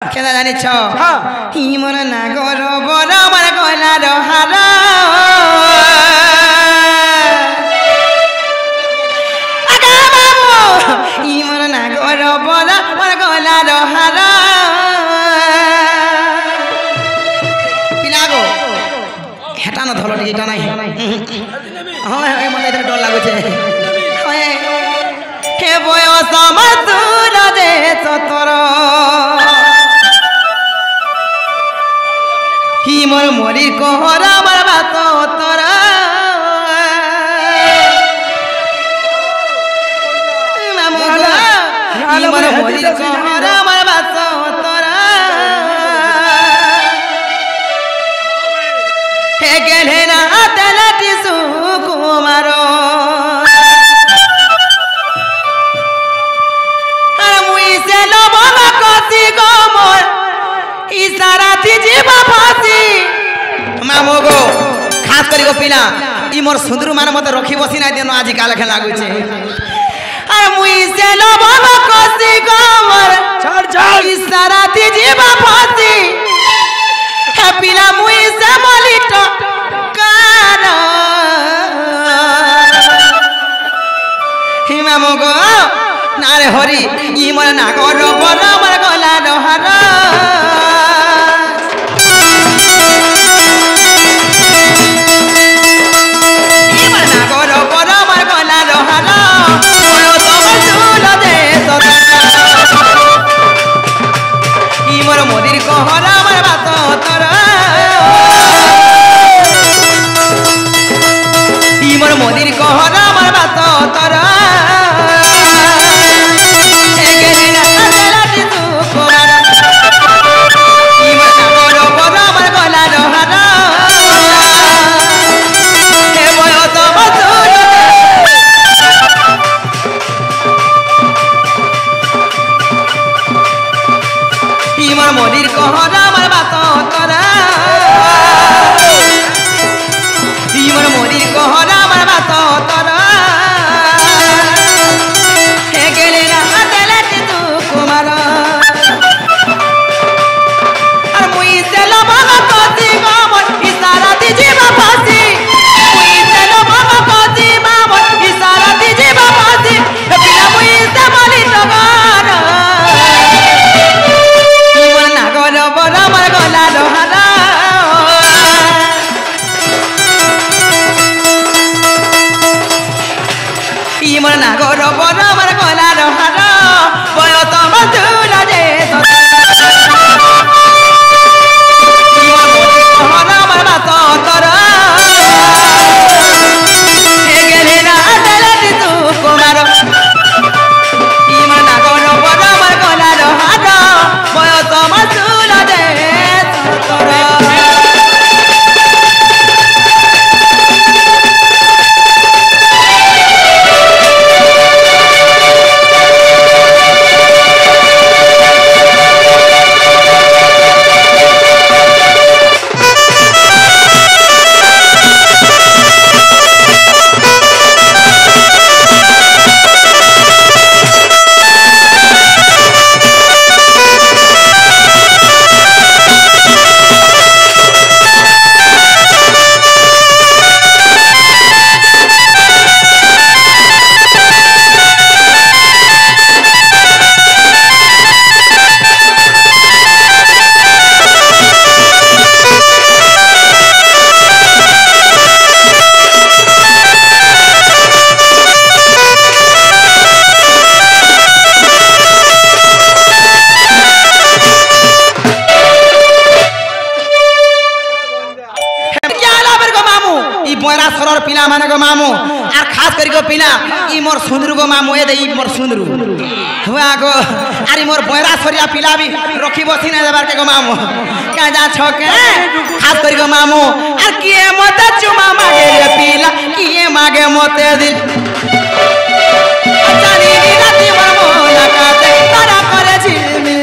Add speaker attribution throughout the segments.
Speaker 1: কেনা জানিছ হি মোর নাগর বড় আমার গলার হার হি মোর নাগর বড় আমার গলার হার পিলা গো হেটা না ধল টিকে নাই হয় হয় মনে ডর লাগুছে হে বয়স আমার দূর যে তোর হি মোর মরির কোহরা আমার বাত তোরা হি মোর মরির কোহরা আমার বাত তোরা হে গেলে না তেলাটি সুকুমার আর মুই সে লবণ কষি গো মোর ইসারাতি জীবা ফাসি মামো গো খাস করি গো পিলা ই মোর সুন্দর মানে মতে রখি বসি নাই দেন আজি কাল খেলা লাগুছে আর মুই সে লবণ কষি গো মোর
Speaker 2: ছাড় ছাড়
Speaker 1: ইসারাতি জীবা ফাসি হে পিলা মুই সে মলিট কার হি মামো গো না রে হরি ই মোর নাগর বড় আমার গলা রহার মোদির কোহরা আমার বাত তোরা মোর মোদির কোহরা আমার বাত তোরা মোদির কোহরা আমার বাত তোরা মোর মোদির কোহরা আমার বাত তোরা হে গেলে রাহা তেলাটি তু কুমার আর মুই সেল বাবা কতি বামন ইসারা দিজি বাপাসি মুই সেল বাবা কতি বামন ইসারা দিজি বাপাসি পিলা মুই সে বলি তগার বড় আমার গলা লোহারা ই মোর নাগর বড় আমার গলা লোহারা বয়স আমার দূর যে আমার বাত তোরা হে গেলে না তেলাটি তু কুমার ই মোর নাগর বড় আমার গলা লোহারা বয়স আমার দূর যে তোরা पिला माने गो मामू आर खास करी गो पिला ई मोर सुंदरू गो मामू ए दे ई मोर सुंदरू हुआ गो आरी मोर बोयरा सरिया पिला भी रखी बसी ना जबार के गो मामू का जा छके खास करी गो मामू आर किए मते चुमा मागे रे पिला किए मागे मते दिल अच्छा नी राती मोर मोला काते तारा करे झिलमी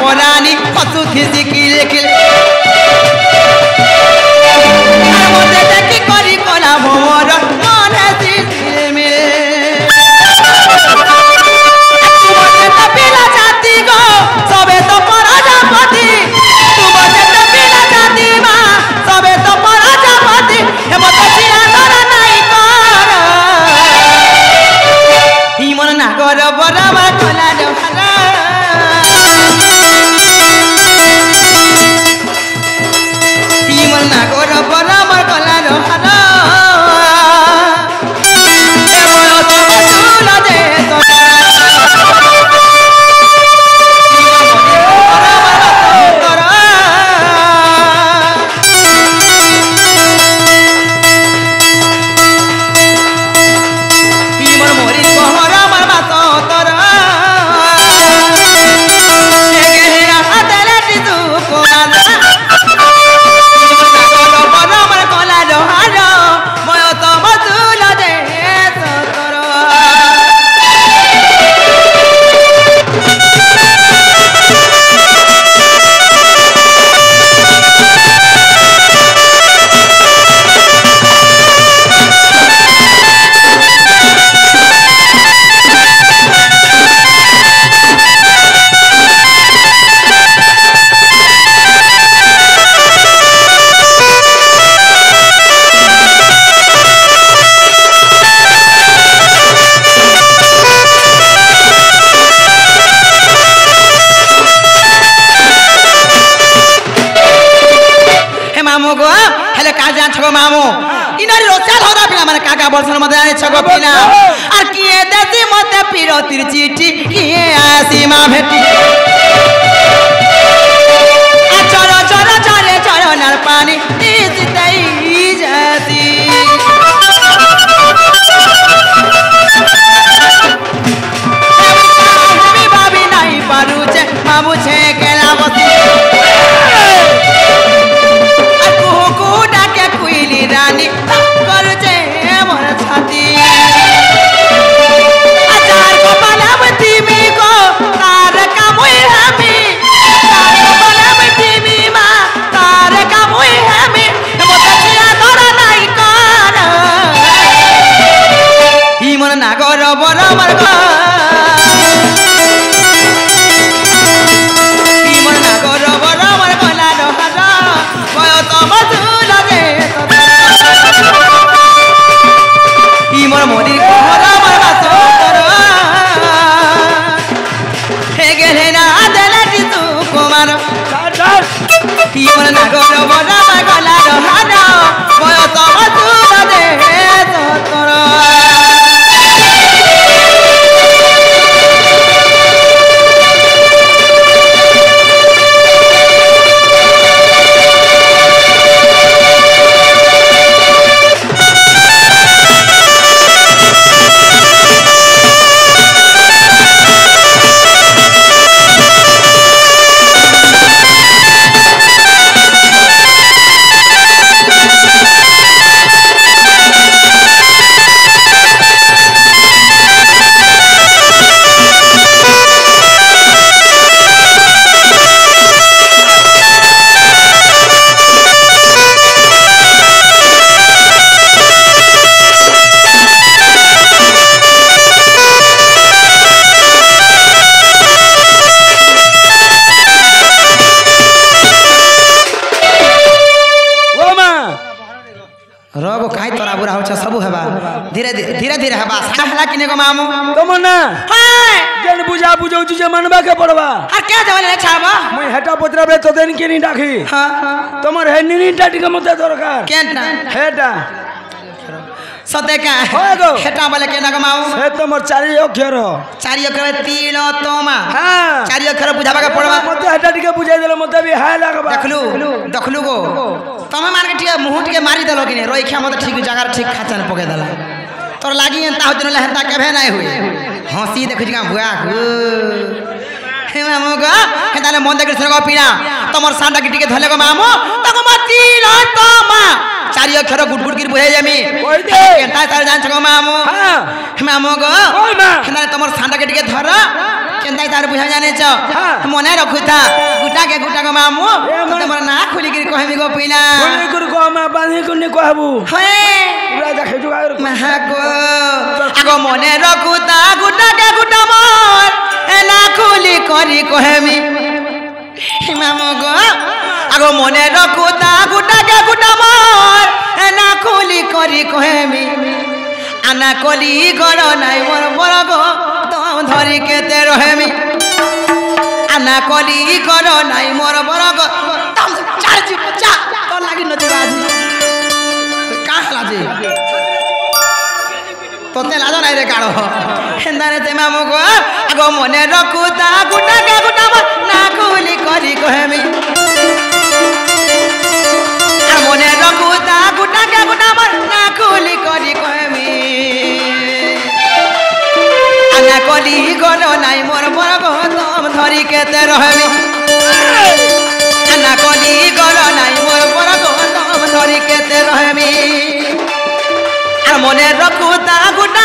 Speaker 1: পরানি কত খিসি কিলে কিলে আর মতে দেখি করি কলা ভমর মনে गो मामू इनारी रोचा धरा पिला माने काका बोलसन मते आने छगो पिला আর কিয়ে দেতি মতে পিরতির চিঠি কিয়ে আসি মা ভেটি চর চর চরে চরনার পানি ইসতেই যাতি আমি ভাবি নাই পারুছে মামুছে কেলা বসি আর কুকু ডাকে কুইলি রানী করছে মোর ছাতি আচার কো পালাবতি মি কো তার কামুই হামি তার কো পালাবতি মি মা তার কামুই হামি মতছিয়া ধরা নাই কর ই মন নাগর বড় মার্গ ই মন নাগর বড় মার্গ না রহরা বয়ত মধুর রে ই মন মরি কোহরা মারবা তোর হে গেলে না দেলাটি তু কুমার ই মন নাগর বড় মার্গ না রহরা বয়ত মধুর রে তোর रगो काई तोरा बुरा होछ सब हेबा धीरे धीरे हेबा सारा हला किने गो मामू
Speaker 2: तुम ना
Speaker 1: हाय
Speaker 2: जन बुझा बुझौ जे मनबा के पड़बा
Speaker 1: आ के जवले छाबा
Speaker 2: मुई हेटा पुत्रा बे तो देन के नी डाकी
Speaker 1: हां
Speaker 2: तमर हे नी टाटी के मते दरकार
Speaker 1: केनटा
Speaker 2: हेटा
Speaker 1: सते का
Speaker 2: होगो
Speaker 1: हेटा बोले केना गो मामू
Speaker 2: हे तमर चारि अक्षर
Speaker 1: तिलो तोमा
Speaker 2: हां
Speaker 1: चारि अक्षर बुझाबा के पड़बा
Speaker 2: मते हेटा टिके बुझाई देले मते भी हाय लागबा
Speaker 1: देखलु गो तमे मान के टिके मुंह टिके मारी देलो कि ने रोइखा मते ठीक जगह ठीक खाचन पके देला तोर लागी एंता होत न हेंता केभे नै होई हंसी देखु जिका बुआ गो हे मामू गो हेंता ने मन देख सरगो पीना तमर सांडा के टिके धले गो मामू तको मती ल तमा चारि अक्षर गुडगुड की बुझाई जामी
Speaker 2: कोइ दे
Speaker 1: केंता तार जान छगो मामू
Speaker 2: हां
Speaker 1: मामू गो
Speaker 2: ओय मा
Speaker 1: हेंता तमर सांडा के टिके धर केंता तार बुझा जाने छ मने रखु था गुटा गो मामू तमर ना खुली गिर कहमी गो पीना
Speaker 2: खुली गिर को मा बांधी को नि कहबू
Speaker 1: हे
Speaker 2: पूरा देखे जुगा
Speaker 1: महा गो आगो मने रखु था गुटा मोर ए ना खुली करी कहमी मामू गो आगो मने रखु था गुटा मोर ए ना खुली करी कहमी आना कली घर नाई मोर बड़ गो तुम धरी केते रहेमी आना कली घर नाई मोर बड़ गो तुम चार जी बच्चा तो लागी न दिवाजी का हला जी तोते लाजो नाई रे काड़ो हेंदा रे ते मामू गो आगो मने रखु ता गुटा ना खुली करी कहमी आ मने रखु ता गुटा ना खुली करी कहमी आना कली घर नाई मोर बड़ गो तुम धरी केते रहेमी आना कली घर नाई मोर बड़ गो तुम धरी केते रहेमी आ मने रखु ता गुटा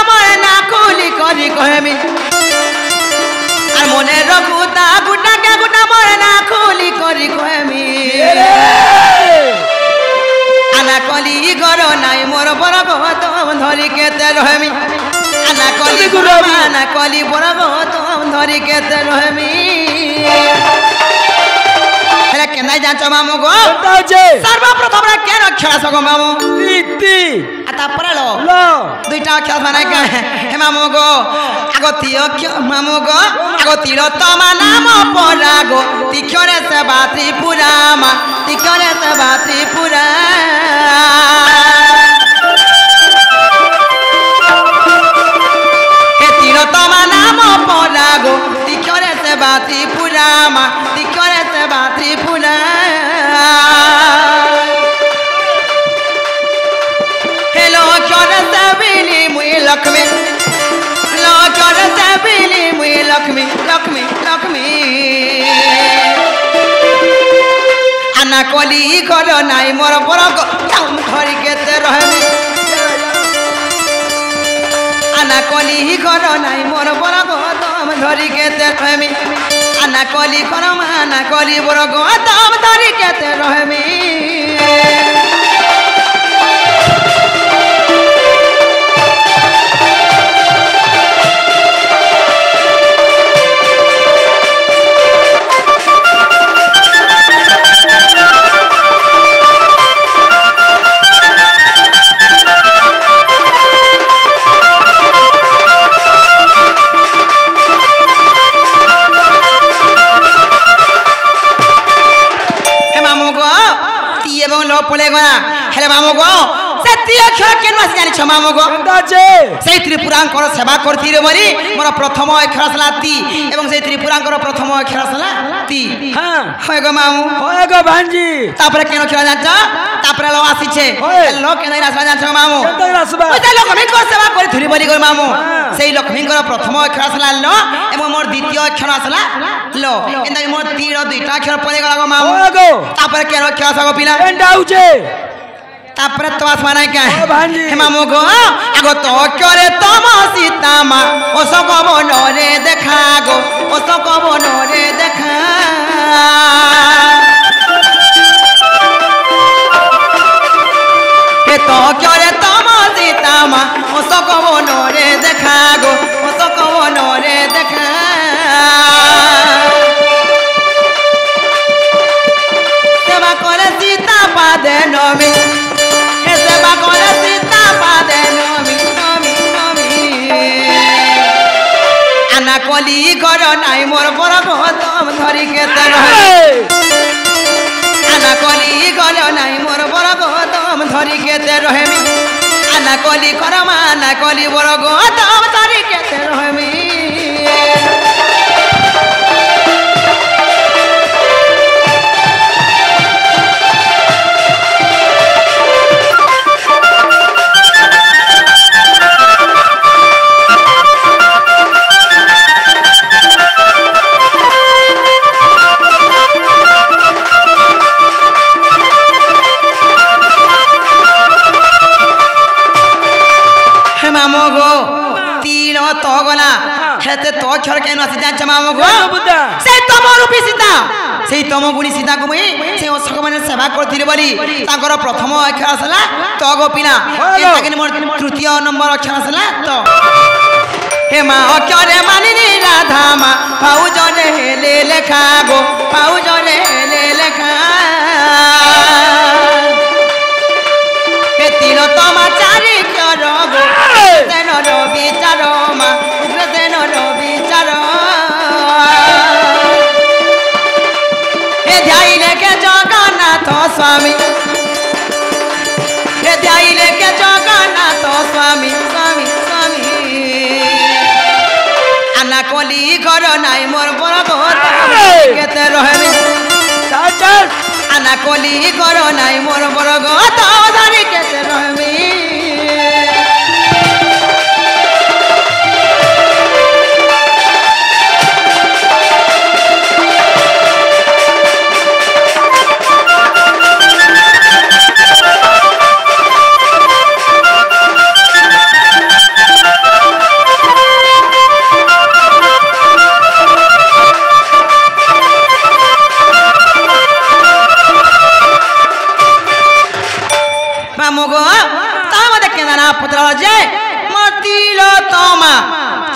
Speaker 1: मोर ना खुली करी कहमी आ मने रखु ता गुटा मोर ना खुली करी कहमी आना कली घर नाई मोर बड़ गो तुम धरी केते रहेमी आना कली बड़ गो तुम धरी केते रहेमी हेला केना जाच मामू गो सर्वप्रथम रे केन खेला सगो मामू
Speaker 2: ती
Speaker 1: आता परलो
Speaker 2: लो
Speaker 1: दुईटा अक्षर बनाय का हे मामू गो আগতীয় মামু গো আগতীর তোমা নাম পরাগ তীক্ষণে সেবা ত্রিপুরা মা তীক্ষণে সেবা ত্রিপুরা তোমা নাম পরাগ তীক্ষণে সেবা ত্রিপুরা মা তীক্ষণে সেবা ত্রিপুরা হেলো চরে সেবিলি মুই লক্ষ্মী চরে সেবিলি মুই লক্ষ্মী লক্ষ্মী লক্ষ্মী আনা কলি ঘর নাই মোর বড় ধরি কেতে রহমি আনা কলি ঘর নাই মোর বড় গৌতম ধরি কেতে রহমি আনা কলি ঘর আনা কলি বড় গৌতম ধরি কেতে রহমি পড়ে গা হেলে মামু গো সেতি অক্ষর কেন আসি জানিছ মামু গো সেই ত্রিপুরাঙ্কর সেবা করতিরে বলি মোর প্রথম অক্ষর আসলা তি এবং সেই ত্রিপুরাঙ্কর প্রথম অক্ষর আসলা তি হ্যাঁ হয় গো মামু হয় গো ভাঞ্জি তারপরে কেন অক্ষর জানছ তারপরে লো আসিছে লো কেন আসলা জানছ মামু ওই যে লক্ষ্মীঙ্কর সেবা করতিরে বলি গো মামু সেই লক্ষ্মীঙ্কর প্রথম অক্ষর আসলা লো এবং মোর দ্বিতীয় অক্ষর আসলা লো কিন্তু মোর তির দুইটা অক্ষর পড়ে গেল গো মামু তারপরে কেন অক্ষর আসা গো পিলা এন্ডাউছে তারপরে তো আসবা নাই কে হে মামু গো আগো তো করে তম সীতামা ও সকব নরে দেখা গো ও সকব নরে দেখা হে তো করে তম সীতামা ও সকব নরে দেখা গো ও সকব নরে দেখা সেবা করে সীতা পাদে নমি সেবা করে সীতা পাদে নমি নমি নমি আনা কলি ঘর নাই মোর বড় গৌতম ধরি কেতে আনা কলি ঘর নাই মোর বড় গৌতম ধরি কেতে রহেমি আনা কলি ঘর মা আনা কলি বড় গৌতম ধরি কেতে রহেমি হেতে তো অক্ষর কেন আসি জানছ মামু গো সেই তম রূপী সীতা সেই তম গুণী সীতা কো মুই সেই অশোক মানে সেবা করতিলি বলি তাଙ୍କର প্রথম অক্ষর আসলা ত গো পিলা এটাকে মোর তৃতীয় নম্বর অক্ষর আসলা ত হে মা অক্ষরে মানিনি রাধা মা পাউ জনে হেলে লেখা গো পাউ জনে হেলে লেখা হে তিন তমা চারি কর গো তেন বিচার মা বিচার হে ধ্যাইলে কে জগন্নাথ স্বামী হে ধ্যাইলে কে জগন্নাথ স্বামী স্বামী স্বামী আনা কলি ঘর নাই মোর বড় গৌতম কেতে রহেমি আনা কলি ঘর নাই মোর বড় গৌতম ধরি কেতে রহেমি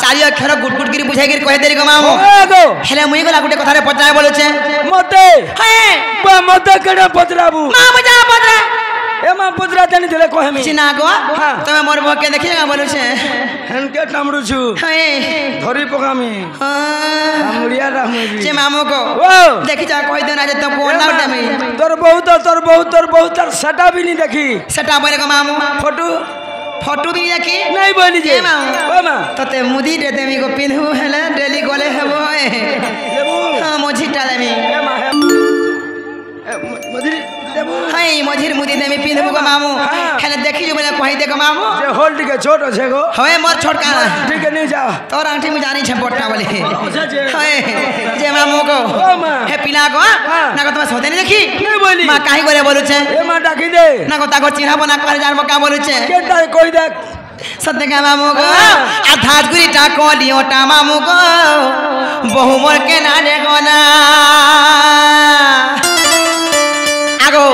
Speaker 1: চারি অক্ষর গুট গুট গিরি বুঝাই গিরি কহে দেরি গো মামু হেলে মুই গলা গুটে কথারে পচায় বলছে
Speaker 2: মতে
Speaker 1: হ্যাঁ
Speaker 2: মতে কেডা পচরাবু
Speaker 1: মামু যা পচরা
Speaker 2: ए मां पुत्रा तनी दिले कहमी
Speaker 1: चिना गो
Speaker 2: हाँ।
Speaker 1: तमे मोर बके देखिएगा बोलू छे
Speaker 2: हनके टामरू छु
Speaker 1: हे
Speaker 2: धरी पकामी मुड़िया रामी
Speaker 1: जे मामू को
Speaker 2: ओ
Speaker 1: देखि जा कहि देना जे तो फोन ना उठामी
Speaker 2: तोर बहुत सटा भी नहीं देखी
Speaker 1: सेटा बोले को मामू फोटो भी देखी
Speaker 2: नहीं बोली जे
Speaker 1: ए मामू
Speaker 2: ओ मां
Speaker 1: तते मुदी दे देमी को पिन्हू हेले डेली गले हेबो
Speaker 2: देबू
Speaker 1: हां मोझिटा देमी
Speaker 2: ए मां मधुरी देबू
Speaker 1: हाय मोझिर मुदी देमी पिन्हू को मामू
Speaker 2: हाँ।
Speaker 1: हेले देखि जो बोले कहि दे को मामू
Speaker 2: जे होल्ड के छोट छे गो
Speaker 1: हवे मोर छोटका
Speaker 2: ठीक है नहीं जा
Speaker 1: तोर आंटी में जानी छे बोटा बोले
Speaker 2: अच्छा जे
Speaker 1: हाय जे मामू को
Speaker 2: ओ मां
Speaker 1: हे पिला को
Speaker 2: हाँ।
Speaker 1: ना को तुम सोते नहीं देखी
Speaker 2: नहीं बोली
Speaker 1: मां काहे करे बोलू छे
Speaker 2: ए मां डाकी दे
Speaker 1: ना को ताको चिन्हा बना कर जार का बोलू छे
Speaker 2: के तार कोई देख
Speaker 1: सत्य का मामू को आधाजगुरी टा को लियो टा मामू को बहु मोर के ना देखो ना आगो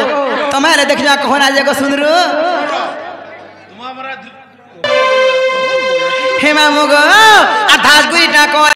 Speaker 1: तुम्हारे देख जा कोहरा जे को सुनरू हे मामू को आधाजगुरी टा को